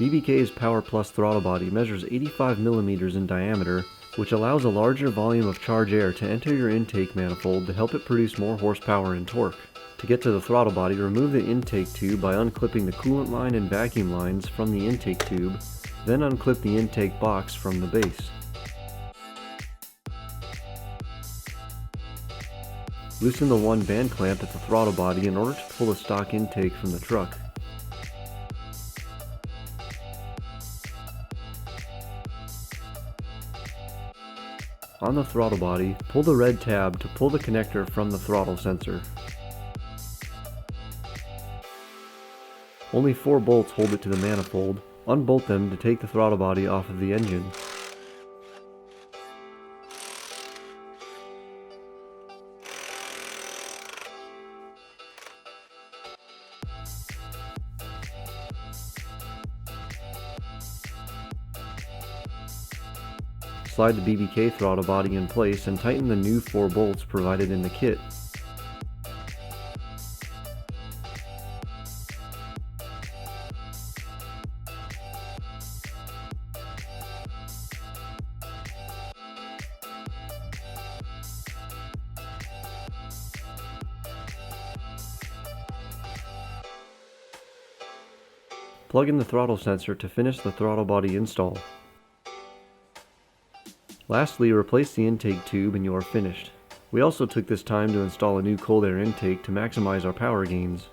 BBK's Power Plus throttle body measures 85 mm in diameter, which allows a larger volume of charge air to enter your intake manifold to help it produce more horsepower and torque. To get to the throttle body, remove the intake tube by unclipping the coolant line and vacuum lines from the intake tube, then unclip the intake box from the base. Loosen the one band clamp at the throttle body in order to pull the stock intake from the truck. On the throttle body, pull the red tab to pull the connector from the throttle sensor. Only 4 bolts hold it to the manifold. Unbolt them to take the throttle body off of the engine. Slide the BBK throttle body in place and tighten the new 4 bolts provided in the kit. Plug in the throttle sensor to finish the throttle body install. Lastly, replace the intake tube and you are finished. We also took this time to install a new cold air intake to maximize our power gains.